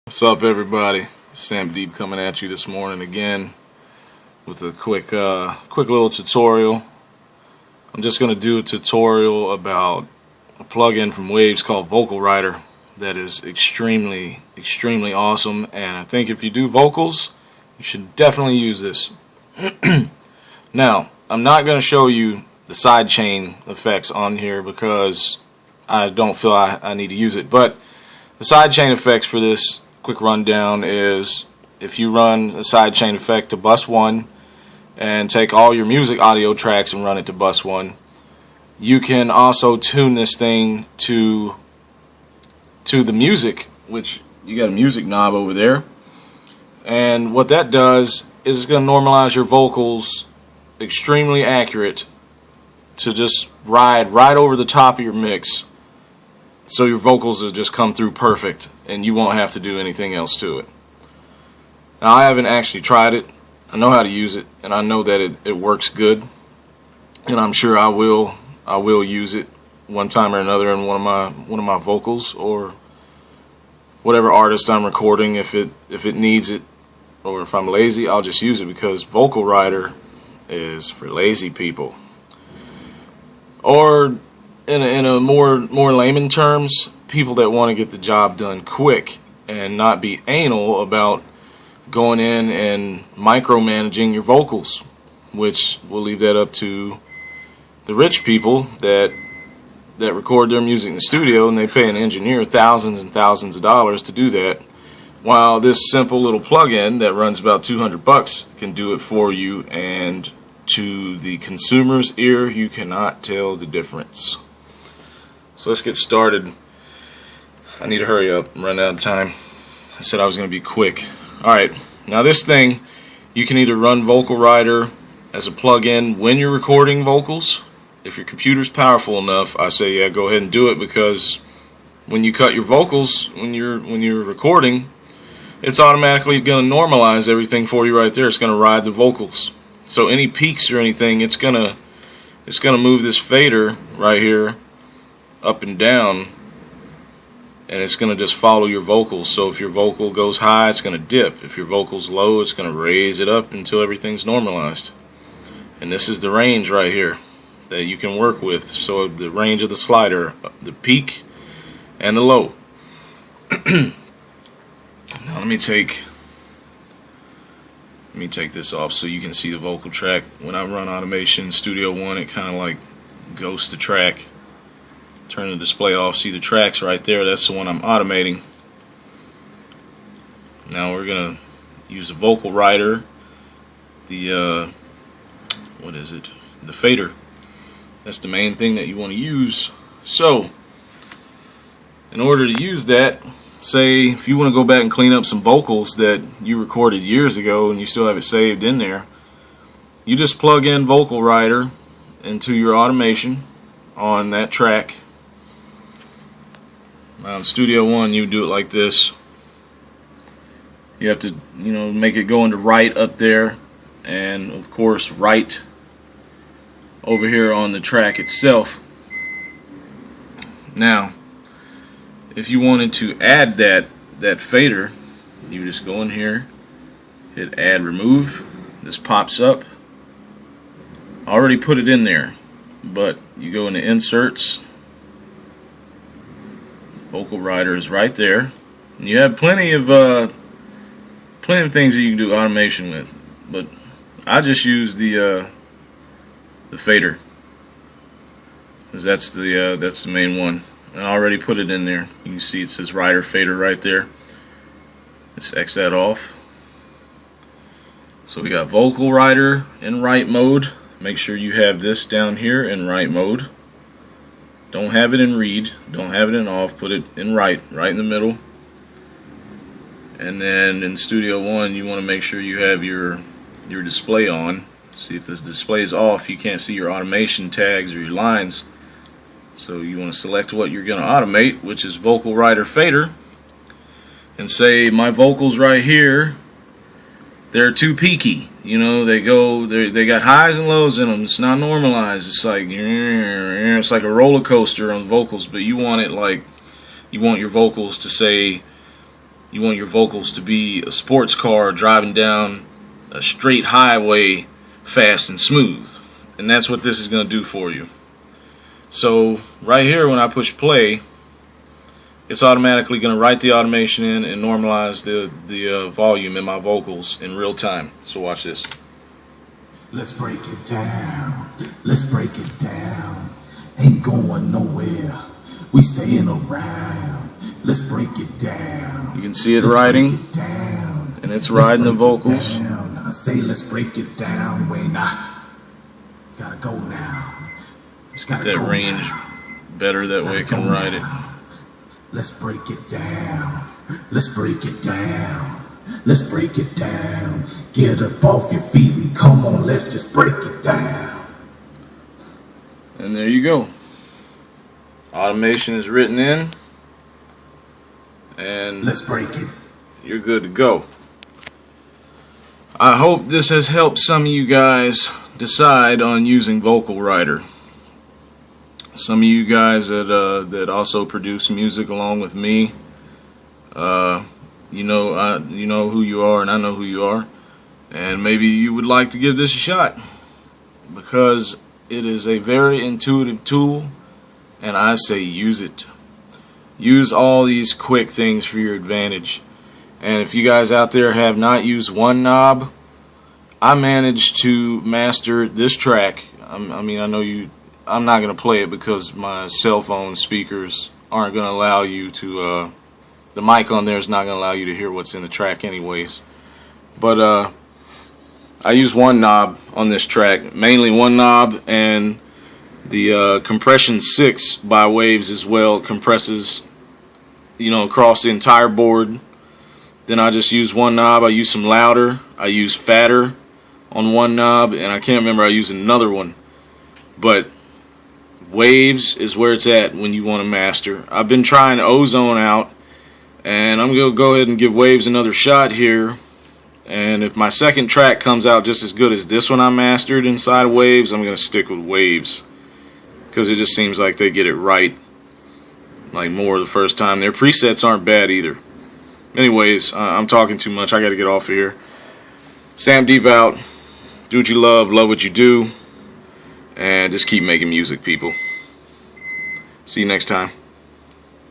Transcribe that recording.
What's up, everybody? Sam Deep coming at you this morning again with a quick little tutorial. I'm just going to do a tutorial about a plugin from Waves called Vocal Writer that is extremely awesome, and I think if you do vocals, you should definitely use this. Now, I'm not going to show you the sidechain effects on here because I don't feel I need to use it, but the sidechain effects for this quick rundown is if you run a sidechain effect to bus 1 and take all your music audio tracks and run it to bus 1, you can also tune this thing to the music, which you got a music knob over there, and what that does is it's going to normalize your vocals extremely accurate to just ride right over the top of your mix, so your vocals will just come through perfect and you won't have to do anything else to it. Now, I haven't actually tried it. I know how to use it, and I know that it works good, and I'm sure I will use it one time or another in one of my vocals or whatever artist I'm recording. If it needs it, or if I'm lazy, I'll just use it, because Vocal Writer is for lazy people. Or in a more layman terms, people that want to get the job done quick and not be anal about going in and micromanaging your vocals, which we'll leave that up to the rich people that record their music in the studio, and they pay an engineer thousands and thousands of dollars to do that, while this simple little plugin that runs about $200 can do it for you, and to the consumer's ear you cannot tell the difference. So let's get started. I need to hurry up. I'm running out of time. I said I was going to be quick. Alright, now this thing, you can either run Vocal Writer as a plug-in when you're recording vocals. If your computer's powerful enough, I say yeah, go ahead and do it, because when you cut your vocals, when you're recording, it's automatically going to normalize everything for you right there. It's going to ride the vocals. So any peaks or anything, it's going to move this fader right here up and down, and it's going to just follow your vocals. So if your vocal goes high, it's going to dip. If your vocal's low, it's going to raise it up until everything's normalized. And this is the range right here that you can work with. So the range of the slider, the peak and the low. Now let me take this off so you can see the vocal track. When I run automation Studio One, it kind of like ghosts the track. Turn the display off, see the tracks right there. That's the one I'm automating. Now we're gonna use the Vocal Writer, the what is it? The fader. That's the main thing that you want to use. So in order to use that, say if you want to go back and clean up some vocals that you recorded years ago and you still have it saved in there, you just plug in Vocal Writer into your automation on that track. Now in Studio One, you do it like this. You have to, make it go into right up there, and of course right over here on the track itself. Now, if you wanted to add that fader, you just go in here, hit Add Remove. This pops up. I already put it in there, but you go into Inserts. Vocal Writer is right there. And you have plenty of things that you can do automation with, but I just use the fader, because that's the main one. And I already put it in there. You can see it says Writer Fader right there. Let's X that off. So we got Vocal Writer in write mode. Make sure you have this down here in write mode. Don't have it in read, don't have it in off, put it in right in the middle. And then in Studio One, you want to make sure you have your display on. See, if the display is off, you can't see your automation tags or your lines. So you want to select what you're going to automate, which is Vocal Writer Fader, and say my vocals right here, they're too peaky. They got highs and lows in them. It's not normalized. It's like a roller coaster on vocals, but you want it like, you want your vocals to say, You want your vocals to be a sports car driving down a straight highway fast and smooth. And that's what this is going to do for you. So right here, when I push play, it's automatically going to write the automation in and normalize the volume in my vocals in real time. So watch this. Let's break it down. Let's break it down. Ain't going nowhere. We staying around. Let's break it down. You can see it writing, and it's riding the vocals. I say let's break it down. Wait, nah. Gotta go now. Just get that range better, that way it can ride it. Let's break it down. Let's break it down. Let's break it down. Get up off your feet and come on, let's just break it down. And there you go. Automation is written in, and let's break it. You're good to go. I hope this has helped some of you guys decide on using Vocal Writer. Some of you guys that also produce music along with me, you know who you are, and I know who you are, and maybe you would like to give this a shot, because it is a very intuitive tool, and I say use it. Use all these quick things for your advantage. And if you guys out there have not used one knob, I managed to master this track. I mean, I know you. I'm not going to play it because my cell phone speakers aren't going to allow you to. The mic on there is not going to allow you to hear what's in the track, anyways. But I use one knob on this track, mainly one knob, and the compression 6 by Waves as well compresses, across the entire board. Then I just use one knob. I use some louder. I use fatter on one knob, and I can't remember, I used another one. But Waves is where it's at when you want to master. I've been trying Ozone out, and I'm going to go ahead and give Waves another shot here. And if my second track comes out just as good as this one I mastered inside of Waves, I'm going to stick with Waves, because it just seems like they get it right, like more the first time. Their presets aren't bad either. Anyways, I'm talking too much. I got to get off of here. Sam Deep out. Do what you love what you do, and just keep making music, people. See you next time.